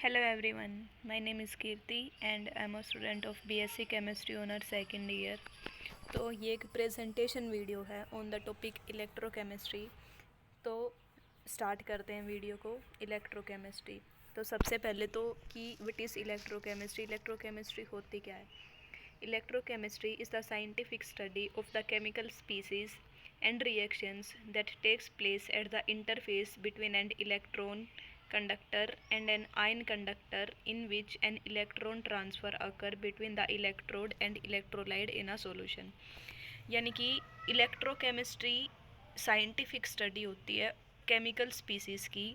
Hello everyone, my name is Kirti and I am a student of BSc Chemistry Honor second year. तो ये एक presentation video है on the topic electrochemistry. तो start करते हैं video को। Electrochemistry तो सबसे पहले तो कि व्हाट इज़ इलेक्ट्रोकेमिस्ट्री। इलेक्ट्रोकेमिस्ट्री होती क्या है? Electrochemistry is the scientific study of the chemical species and reactions that takes place at the interface between an electron conductor and an ion conductor, in which an electron transfer occur between the electrode and electrolyte in a solution। यानी कि electrochemistry scientific study होती है chemical species की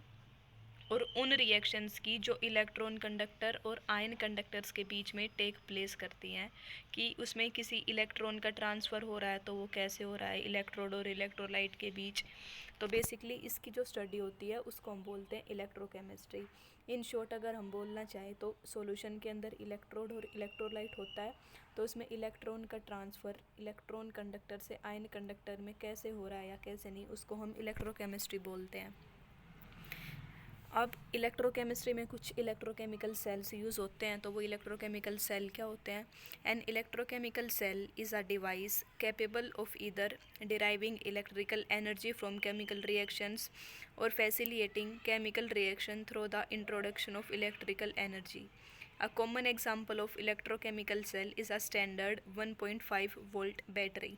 और उन reactions की जो electron conductor और आयन कंडक्टर्स के बीच में टेक प्लेस करती हैं, कि उसमें किसी इलेक्ट्रॉन का ट्रांसफ़र हो रहा है तो वो कैसे हो रहा है इलेक्ट्रोड और इलेक्ट्रोलाइट के बीच। तो बेसिकली इसकी जो स्टडी होती है उसको हम बोलते हैं इलेक्ट्रोकेमिस्ट्री। इन शॉर्ट अगर हम बोलना चाहें तो सॉल्यूशन के अंदर इलेक्ट्रोड और इलेक्ट्रोलाइट होता है, तो उसमें इलेक्ट्रॉन का ट्रांसफ़र इलेक्ट्रॉन कंडक्टर से आयन कंडक्टर में कैसे हो रहा है या कैसे नहीं, उसको हम इलेक्ट्रोकेमिस्ट्री बोलते हैं। अब इलेक्ट्रोकेमिस्ट्री में कुछ इलेक्ट्रोकेमिकल सेल्स यूज़ होते हैं, तो वो इलेक्ट्रोकेमिकल सेल क्या होते हैं? An electrochemical cell is a device capable of either deriving electrical energy from chemical reactions और facilitating chemical reaction through the introduction of electrical energy. A common example of electrochemical cell is a standard 1.5 volt battery।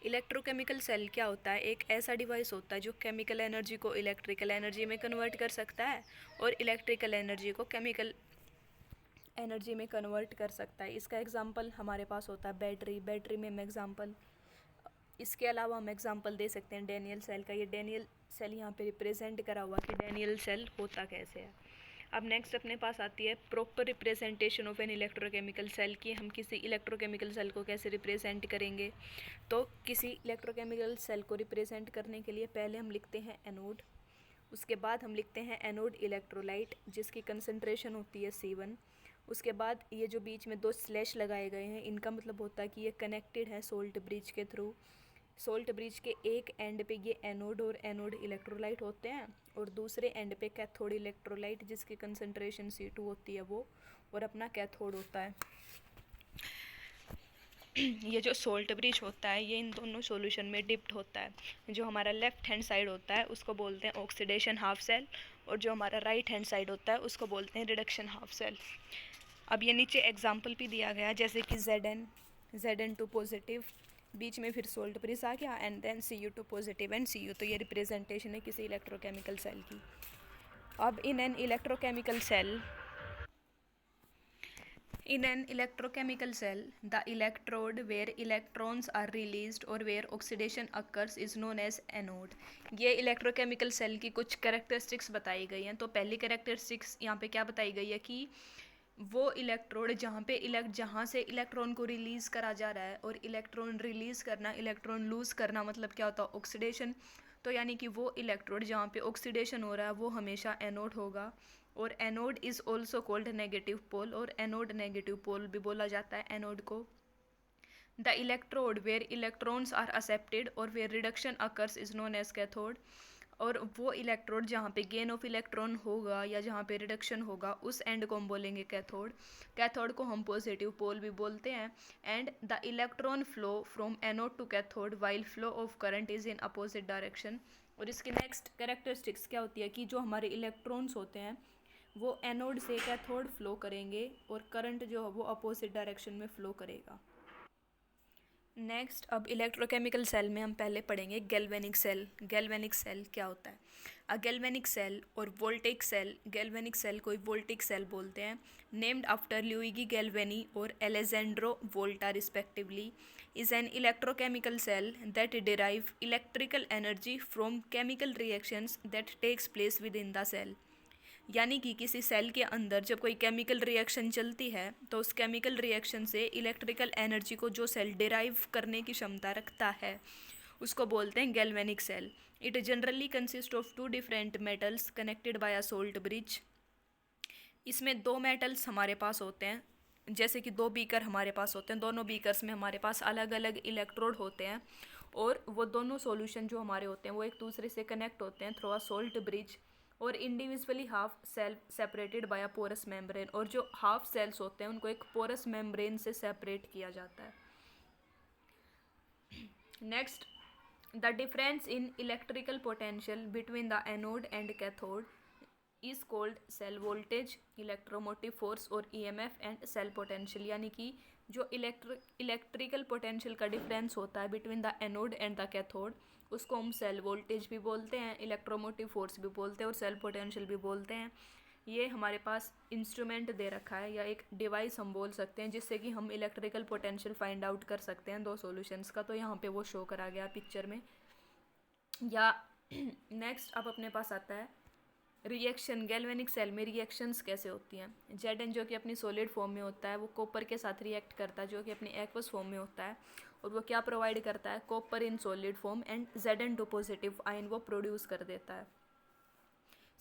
Electrochemical cell क्या होता है? एक ऐसा device होता है जो chemical energy को इलेक्ट्रिकल एनर्जी में कन्वर्ट कर सकता है और इलेक्ट्रिकल एनर्जी को केमिकल एनर्जी में कन्वर्ट कर सकता है। इसका एग्जांपल हमारे पास होता है बैटरी। बैटरी में हम एग्जांपल, इसके अलावा हम एग्जांपल दे सकते हैं डेनियल सेल का। ये डेनियल सेल यहाँ पे रिप्रेजेंट करा हुआ कि डेनियल सेल होता कैसे है। अब नेक्स्ट अपने पास आती है proper representation of an electrochemical cell की। हम किसी इलेक्ट्रोकेमिकल सेल को कैसे रिप्रेजेंट करेंगे? तो किसी इलेक्ट्रोकेमिकल सेल को रिप्रेजेंट करने के लिए पहले हम लिखते हैं एनोड, उसके बाद हम लिखते हैं एनोड इलेक्ट्रोलाइट जिसकी कंसंट्रेशन होती है C1। उसके बाद ये जो बीच में दो स्लैश लगाए गए हैं, इनका मतलब होता है कि ये कनेक्टेड है सोल्ट ब्रिज के थ्रू। सोल्ट ब्रिज के एक एंड पे ये एनोड और एनोड इलेक्ट्रोलाइट होते हैं और दूसरे एंड पे कैथोड इलेक्ट्रोलाइट जिसकी कंसंट्रेशन C2 होती है वो, और अपना कैथोड होता है। ये जो सोल्ट ब्रिज होता है ये इन दोनों सॉल्यूशन में डिप्ट होता है। जो हमारा लेफ्ट हैंड साइड होता है उसको बोलते हैं ऑक्सीडेशन हाफ सेल और जो हमारा राइट हैंड साइड होता है उसको बोलते हैं रिडक्शन हाफ सेल। अब ये नीचे एग्जांपल भी दिया गया जैसे कि Zn2 पॉजिटिव, बीच में फिर सोल्ट ब्रिज आ गया and then Cu2 positive and Cu। तो ये रिप्रेजेंटेशन है किसी इलेक्ट्रोकेमिकल सेल की। अब in an electrochemical cell In an electrochemical cell, the electrode where electrons are released or where oxidation occurs is known as anode। ये electrochemical cell की कुछ characteristics बताई गई हैं। तो पहली कैरेक्टरिस्टिक्स यहाँ पे क्या बताई गई है कि वो इलेक्ट्रोड जहाँ से इलेक्ट्रॉन को रिलीज़ करा जा रहा है, और इलेक्ट्रॉन रिलीज़ करना, इलेक्ट्रॉन लूज़ करना मतलब क्या होता है? ऑक्सीडेशन। तो यानी कि वो इलेक्ट्रोड जहाँ पे ऑक्सीडेशन हो रहा है वो हमेशा एनोड होगा। और anode is also called negative pole, और एनोड नेगेटिव पोल भी बोला जाता है एनोड को। The electrode where electrons are accepted और where reduction occurs is known as cathode. और वो इलेक्ट्रोड जहाँ पे गेन ऑफ इलेक्ट्रॉन होगा या जहाँ पे रिडक्शन होगा उस एंड को हम बोलेंगे कैथोड। कैथोड को हम पॉजिटिव पोल भी बोलते हैं। And the electron flow from anode to cathode while flow of current is in opposite direction. और इसकी नेक्स्ट कैरेक्टरिस्टिक्स क्या होती है कि जो हमारे इलेक्ट्रॉन्स होते हैं वो एनोड से कैथोड फ्लो करेंगे और करंट जो है वो अपोजिट डायरेक्शन में फ्लो करेगा। नेक्स्ट अब इलेक्ट्रोकेमिकल सेल में हम पहले पढ़ेंगे गैल्वेनिक सेल। गैल्वेनिक सेल क्या होता है? अ गैल्वेनिक सेल और वोल्टेइक सेल, गैल्वेनिक सेल को वोल्टिक सेल बोलते हैं, नेम्ड आफ्टर लुइगी गैल्वेनी और Alessandro Volta respectively, is an electrochemical cell that derive electrical energy from chemical reactions that takes place within the cell. यानी कि किसी cell के अंदर जब कोई केमिकल रिएक्शन चलती है तो उस केमिकल रिएक्शन से इलेक्ट्रिकल एनर्जी को जो सेल डिराइव करने की क्षमता रखता है उसको बोलते हैं galvanic cell. It generally consist of two different metals connected by a salt bridge. इसमें दो मेटल्स हमारे पास होते हैं, जैसे कि दो बीकर हमारे पास होते हैं, दोनों बीकर्स में हमारे पास अलग अलग इलेक्ट्रोड होते हैं और वो दोनों सॉल्यूशन जो हमारे होते हैं वो एक दूसरे से कनेक्ट होते हैं थ्रू अ सोल्ट ब्रिज। और individually half cell separated by a porous membrane, और जो हाफ सेल्स होते हैं उनको एक पोरस मेम्ब्रेन से सेपरेट किया जाता है। Next, the difference in electrical potential between the anode and cathode is called cell voltage, electromotive force और ईएमएफ एंड सेल पोटेंशियल। यानी कि जो इलेक्ट्रिकल पोटेंशियल का डिफरेंस होता है between the anode and the cathode, उसको हम सेल वोल्टेज भी बोलते हैं, इलेक्ट्रोमोटिव फोर्स भी बोलते हैं और सेल पोटेंशियल भी बोलते हैं। ये हमारे पास इंस्ट्रूमेंट दे रखा है या एक डिवाइस हम बोल सकते हैं जिससे कि हम इलेक्ट्रिकल पोटेंशियल फाइंड आउट कर सकते हैं दो सॉल्यूशंस का। तो यहाँ पे वो शो करा गया पिक्चर में। या नेक्स्ट अब अपने पास आता है रिएक्शन। गैल्वेनिक सेल में रिएक्शंस कैसे होती हैं। Zn जो कि अपनी सॉलिड फॉर्म में होता है वो कॉपर के साथ रिएक्ट करता है जो कि अपनी एक्वस फॉर्म में होता है, और वो क्या प्रोवाइड करता है, copper in solid form, and Zn2 positive ion वो प्रोड्यूस कर देता है।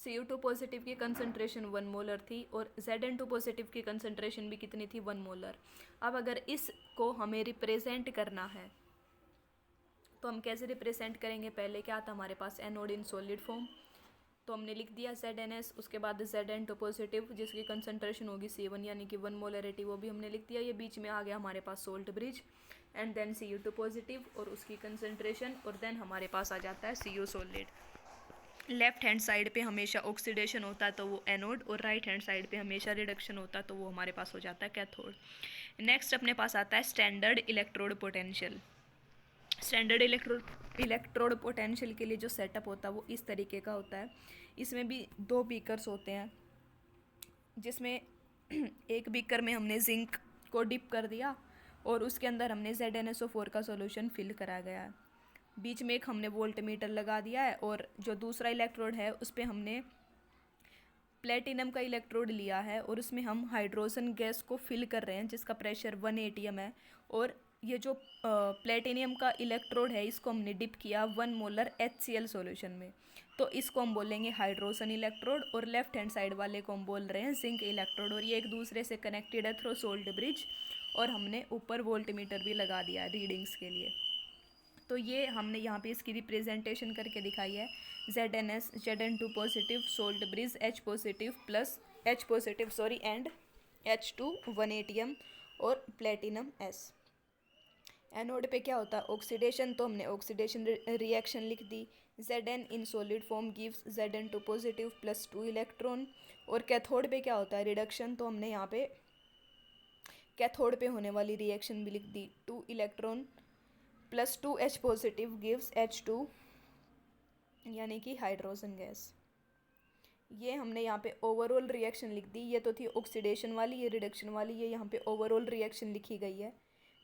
Cu2 पॉजिटिव की कंसनट्रेशन 1 मोलर थी और Zn2 पॉजिटिव की कंसनट्रेशन भी कितनी थी, 1 मोलर। अब अगर इसको हमें रिप्रेजेंट करना है तो हम कैसे रिप्रेजेंट करेंगे। पहले क्या था हमारे पास, एनोड इन सॉलिड फॉर्म, तो हमने लिख दिया ZnS, उसके बाद Zn2 पॉजिटिव जिसकी कंसनट्रेशन होगी C1 यानी कि 1 मोलरिटी, वो भी हमने लिख दिया। ये बीच में आ गया हमारे पास salt bridge, and then Cu2 positive और उसकी कंसनट्रेशन, और देन हमारे पास आ जाता है Cu solid. Left hand side पे हमेशा ऑक्सीडेशन होता है तो वो एनोड, और राइट हैंड साइड पे हमेशा रिडक्शन होता है तो वो हमारे पास हो जाता है कैथोड। नेक्स्ट अपने पास आता है standard electrode potential. Standard electrode potential के लिए जो सेटअप होता है वो इस तरीके का होता है। इसमें भी 2 बीकर्स होते हैं, जिसमें एक बीकर में हमने जिंक को डिप कर दिया और उसके अंदर हमने ZnSO4 का सॉल्यूशन फिल करा गया है। बीच में एक हमने वोल्ट मीटर लगा दिया है, और जो दूसरा इलेक्ट्रोड है उस पर हमने प्लेटिनम का इलेक्ट्रोड लिया है और उसमें हम हाइड्रोजन गैस को फिल कर रहे हैं जिसका प्रेशर 1 atm है। और ये जो प्लेटिनियम का इलेक्ट्रोड है इसको हमने डिप किया 1 मोलर HCl सॉल्यूशन में, तो इसको हम बोलेंगे हाइड्रोजन इलेक्ट्रोड, और लेफ्ट हैंड साइड वाले को हम बोल रहे हैं जिंक इलेक्ट्रोड। और ये एक दूसरे से कनेक्टेड है थ्रू सोल्ट ब्रिज, और हमने ऊपर वोल्ट मीटर भी लगा दिया है रीडिंग्स के लिए। तो ये हमने यहाँ पे इसकी रिप्रेजेंटेशन करके दिखाई है, ZnS, Zn2 positive, salt bridge H positive plus H positive and H2 1 atm और प्लेटिनम S। एनोड पे क्या होता है, ऑक्सीडेशन, तो हमने ऑक्सीडेशन रिएक्शन लिख दी। Zn in solid form gives Zn2 positive plus 2 electron. और कैथोड पे क्या होता है, रिडक्शन, तो हमने यहाँ पे कैथोड पे होने वाली रिएक्शन भी लिख दी, 2 electron plus 2 H positive gives H2 यानी कि हाइड्रोजन गैस। ये हमने यहाँ पे ओवरऑल रिएक्शन लिख दी। ये तो थी ऑक्सीडेशन वाली, ये रिडक्शन वाली, ये यहाँ पे ओवरऑल रिएक्शन लिखी गई है।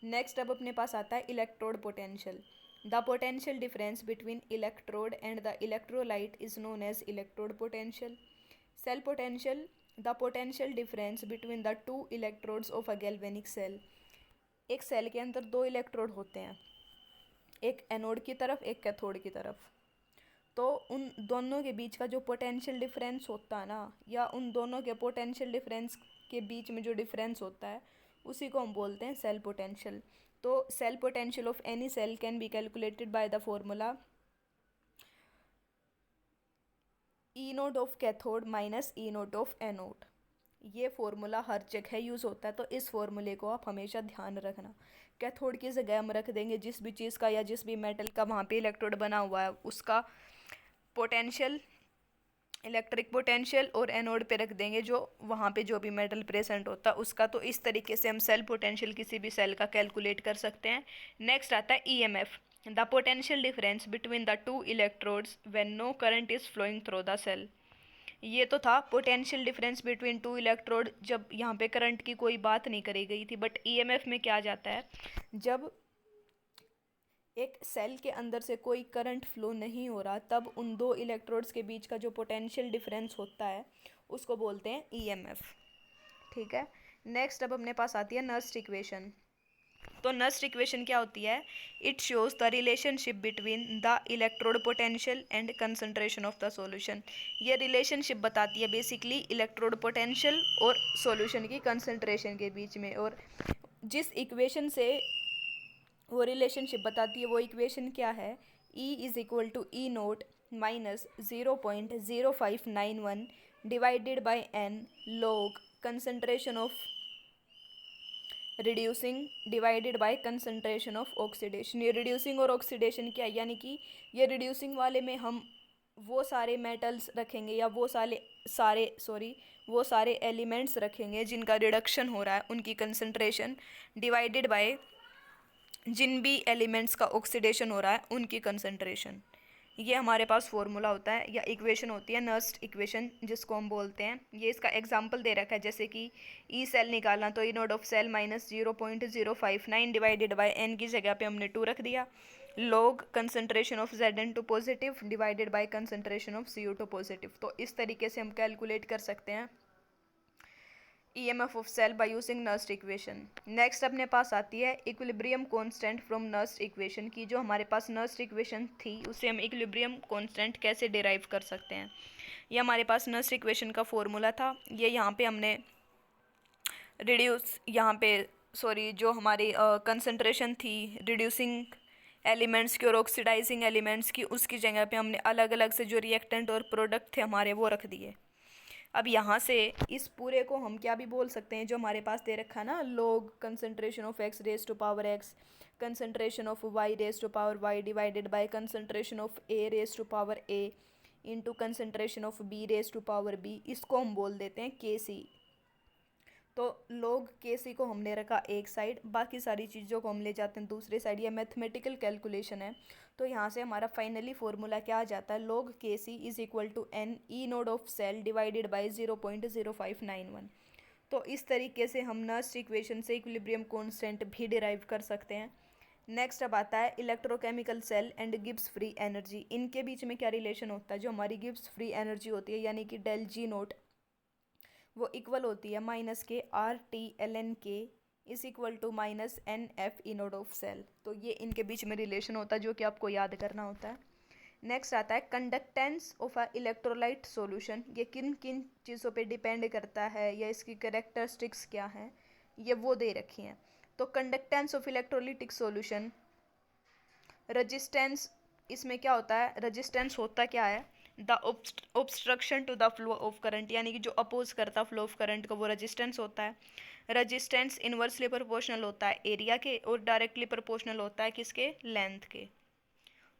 नेक्स्ट अब अपने पास आता है electrode potential. The potential difference between electrode and the electrolyte is known as electrode potential. Cell potential, the potential difference between the 2 electrodes of a galvanic cell. एक सेल के अंदर 2 इलेक्ट्रोड होते हैं, एक एनोड की तरफ एक कैथोड की तरफ। तो उन दोनों के बीच का जो पोटेंशियल डिफरेंस होता है ना, या उन दोनों के पोटेंशियल डिफरेंस के बीच में जो डिफरेंस होता है उसी को हम बोलते हैं सेल पोटेंशियल। तो cell potential of any cell can be calculated by the formula E naught of cathode minus E naught of anode. ये फॉर्मूला हर जगह यूज़ होता है, तो इस फॉर्मूले को आप हमेशा ध्यान रखना। कैथोड की जगह हम रख देंगे जिस भी चीज़ का या जिस भी मेटल का वहाँ पे इलेक्ट्रोड बना हुआ है उसका पोटेंशियल, इलेक्ट्रिक पोटेंशियल, और एनोड पे रख देंगे जो वहाँ पे जो भी मेटल प्रेजेंट होता है उसका। तो इस तरीके से हम सेल पोटेंशियल किसी भी सेल का कैलकुलेट कर सकते हैं। नेक्स्ट आता है EMF, the potential difference between the 2 electrodes when no current is flowing through the cell. ये तो था पोटेंशियल डिफरेंस बिटवीन 2 इलेक्ट्रोड जब यहाँ पे करंट की कोई बात नहीं करी गई थी। बट EMF में क्या आ जाता है, जब एक सेल के अंदर से कोई करंट फ्लो नहीं हो रहा तब उन 2 इलेक्ट्रोड्स के बीच का जो पोटेंशियल डिफरेंस होता है उसको बोलते हैं EMF। ठीक है, नेक्स्ट अब अपने पास आती है नर्स्ट इक्वेशन। तो नर्स्ट इक्वेशन क्या होती है, it shows the relationship between the electrode potential and concentration of the solution. ये रिलेशनशिप बताती है बेसिकली इलेक्ट्रोड पोटेंशियल और सॉल्यूशन की कंसंट्रेशन के बीच में। और जिस इक्वेशन से वो रिलेशनशिप बताती है वो इक्वेशन क्या है, E is equal to E naught minus 0.0591 divided by n log concentration of reducing divided by concentration of oxidation. ये रिड्यूसिंग और ऑक्सीडेशन क्या है, यानी कि ये रिड्यूसिंग वाले में हम वो सारे मेटल्स रखेंगे या वो सारे एलिमेंट्स रखेंगे जिनका रिडक्शन हो रहा है, उनकी कंसंट्रेशन डिवाइडेड बाय जिन भी एलिमेंट्स का ऑक्सीडेशन हो रहा है उनकी कंसंट्रेशन। ये हमारे पास फॉर्मूला होता है या इक्वेशन होती है, नर्स्ट इक्वेशन जिसको हम बोलते हैं। ये इसका एग्जांपल दे रखा है, जैसे कि ई सेल निकालना तो E naught of cell minus 0.059 divided by n की जगह पे हमने 2 रख दिया, log concentration of Zn2 positive divided by concentration of CO2 positive. तो इस तरीके से हम कैलकुलेट कर सकते हैं EMF of cell by using Nernst equation. Next अपने पास आती है equilibrium constant from Nernst equation की। जो हमारे पास नर्स्ट इक्वेशन थी उससे हम इक्विलिब्रियम कांस्टेंट कैसे डिराइव कर सकते हैं। ये हमारे पास नर्स्ट इक्वेशन का फॉर्मूला था। ये यहाँ पे हमने जो हमारी कंसंट्रेशन थी रिड्यूसिंग एलिमेंट्स की और ऑक्सीडाइजिंग एलिमेंट्स की, उसकी जगह पे हमने अलग अलग से जो रिएक्टेंट और प्रोडक्ट थे हमारे वो रख दिए। अब यहाँ से इस पूरे को हम क्या भी बोल सकते हैं, जो हमारे पास दे रखा है ना, log concentration of x raise to power x, concentration of y raise to power y divided by concentration of a raise to power a into concentration of b raise to power b, इसको हम बोल देते हैं Kc। तो log Kc को हमने रखा एक साइड, बाकी सारी चीज़ों को हम ले जाते हैं दूसरी साइड। ये मैथमेटिकल कैलकुलेशन है। तो यहाँ से हमारा फाइनली फॉर्मूला क्या आ जाता है, log Kc is equal to n E naught of cell divided by 0.0591। तो इस तरीके से हम नर्स्ट इक्वेशन से इक्विलिब्रियम कांस्टेंट भी डिराइव कर सकते हैं। नेक्स्ट अब आता है electrochemical cell and Gibbs free energy. इनके बीच में क्या रिलेशन होता है, जो हमारी गिब्स फ्री एनर्जी होती है यानी कि डेल जी नोट, वो इक्वल होती है माइनस के RT/ln K is equal to minus NF E naught of cell. तो ये इनके बीच में रिलेशन होता है जो कि आपको याद करना होता है। नेक्स्ट आता है conductance of a electrolyte solution. ये किन किन चीज़ों पे डिपेंड करता है या इसकी कैरेक्टरिस्टिक्स क्या हैं, ये वो दे रखी हैं। तो conductance of electrolytic solution, resistance, इसमें क्या होता है, रजिस्टेंस होता क्या है, the obstruction to the flow of current, यानी कि जो अपोज करता फ्लो ऑफ करंट का वो रजिस्टेंस होता है। रजिस्टेंस इन्वर्सली प्रोपोर्शनल होता है एरिया के और डायरेक्टली प्रोपोर्शनल होता है किसके, लेंथ के।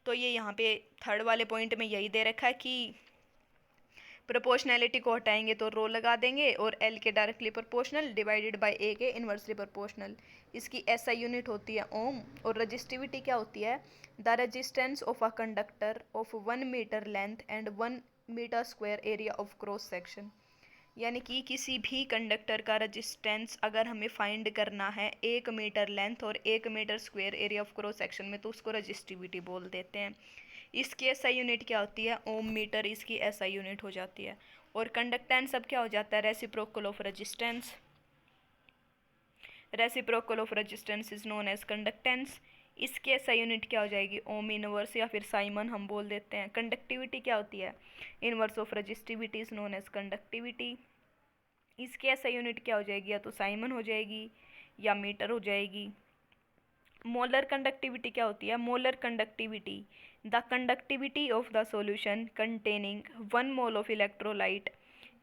तो ये यहाँ पे थर्ड वाले पॉइंट में यही दे रखा है कि प्रोपोर्शनैलिटी को हटाएंगे तो रो लगा देंगे और एल के directly proportional divided by A के इन्वर्सली प्रोपोर्शनल। इसकी एसआई यूनिट होती है ओम और रजिस्टिविटी क्या होती है, the resistance of a conductor of 1 metre length and 1 metre square area of cross section. यानी कि किसी भी कंडक्टर का रजिस्टेंस अगर हमें फाइंड करना है 1 मीटर लेंथ और 1 metre square area of cross section में, तो उसको रजिस्टिविटी बोल देते हैं। इसकी एसआई यूनिट क्या होती है, ओम मीटर इसकी एसआई यूनिट हो जाती है। और कंडक्टेंस अब क्या हो जाता है, reciprocal of resistance. Reciprocal of resistance is known as conductance. इसकी एसआई यूनिट क्या हो जाएगी, ओम इनवर्स या फिर साइमन हम बोल देते हैं। कंडक्टिविटी क्या होती है, inverse of resistivity is known as conductivity. इसकी एसआई यूनिट क्या हो जाएगी, या तो साइमन हो जाएगी या मीटर हो जाएगी। मोलर कंडक्टिविटी क्या होती है, molar conductivity, the conductivity of the solution containing 1 mole of electrolyte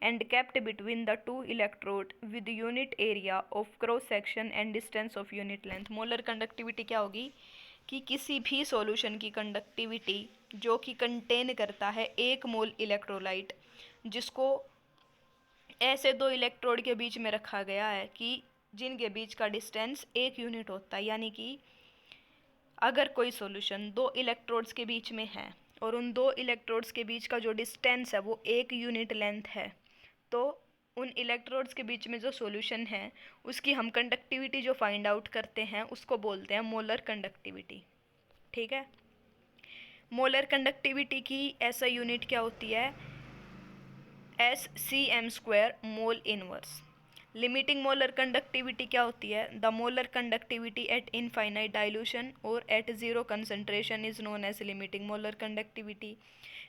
and kept between the two electrode with unit area of cross section and distance of unit length। Molar conductivity क्या होगी कि किसी भी solution की conductivity जो कि contain करता है 1 मोल इलेक्ट्रोलाइट, जिसको ऐसे 2 इलेक्ट्रोड के बीच में रखा गया है कि जिनके बीच का डिस्टेंस 1 यूनिट होता है। यानी कि अगर कोई सॉल्यूशन 2 इलेक्ट्रोड्स के बीच में है और उन 2 इलेक्ट्रोड्स के बीच का जो डिस्टेंस है वो 1 यूनिट लेंथ है, तो उन इलेक्ट्रोड्स के बीच में जो सॉल्यूशन है उसकी हम कंडक्टिविटी जो फाइंड आउट करते हैं उसको बोलते हैं मोलर कंडक्टिविटी। ठीक है, मोलर कंडक्टिविटी की ऐसा यूनिट क्या होती है, SCm² mole inverse. Limiting molar conductivity क्या होती है, the molar conductivity at infinite dilution और at zero concentration is known as limiting molar conductivity.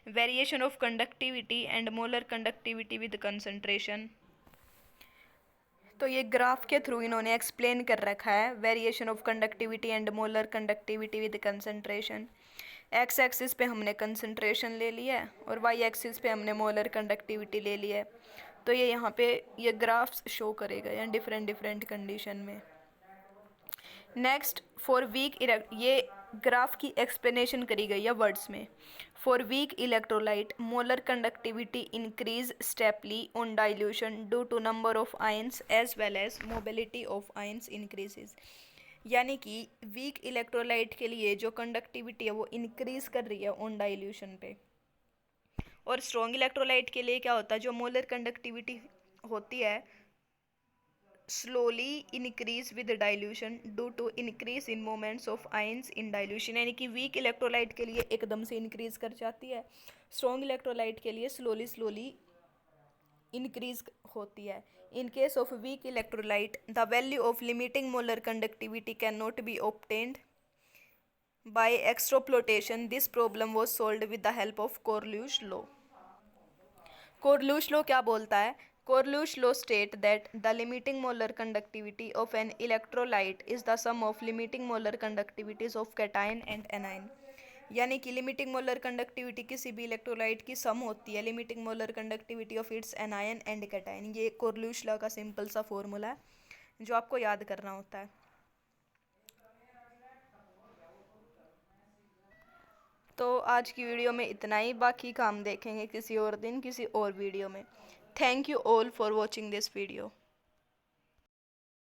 Variation of conductivity and molar conductivity with concentration. तो ये ग्राफ के थ्रू इन्होंने explain कर रखा है variation of conductivity and molar conductivity with concentration. X axis पे हमने कंसंट्रेशन ले लिया है और वाई एक्सिस पे हमने मोलर कंडक्टिविटी ले लिया है। तो ये यहाँ पे ये ग्राफ्स शो करेगा या डिफरेंट डिफरेंट कंडीशन में। नेक्स्ट फॉर वीक ये ग्राफ की एक्सप्लेनेशन करी गई है वर्ड्स में। For weak electrolyte molar conductivity increase steeply on dilution due to number of ions as well as mobility of ions increases. यानी कि वीक इलेक्ट्रोलाइट के लिए जो कंडक्टिविटी है वो इंक्रीज कर रही है ऑन डाइल्यूशन पे, और स्ट्रॉन्ग इलेक्ट्रोलाइट के लिए क्या होता है, जो मोलर कंडक्टिविटी होती है slowly increase with dilution due to increase in moments of ions in dilution. यानी कि वीक इलेक्ट्रोलाइट के लिए एकदम से इंक्रीज कर जाती है, स्ट्रॉन्ग इलेक्ट्रोलाइट के लिए स्लोली स्लोली इंक्रीज होती है। In case of weak electrolyte the value of limiting molar conductivity cannot be obtained by extrapolation. This problem was solved with the help of Kohlrausch law. Kohlrausch law क्या बोलता है? Kohlrausch law state that the limiting molar conductivity of an electrolyte is the sum of limiting molar conductivities of cation and anion. यानी कि limiting molar conductivity किसी भी electrolyte की सम होती है limiting molar conductivity of its anion and cation. ये कोरलुश law का simple सा फॉर्मूला है जो आपको याद करना होता है। तो आज की वीडियो में इतना ही, बाकी काम देखेंगे किसी और दिन किसी और वीडियो में। Thank you all for watching this video.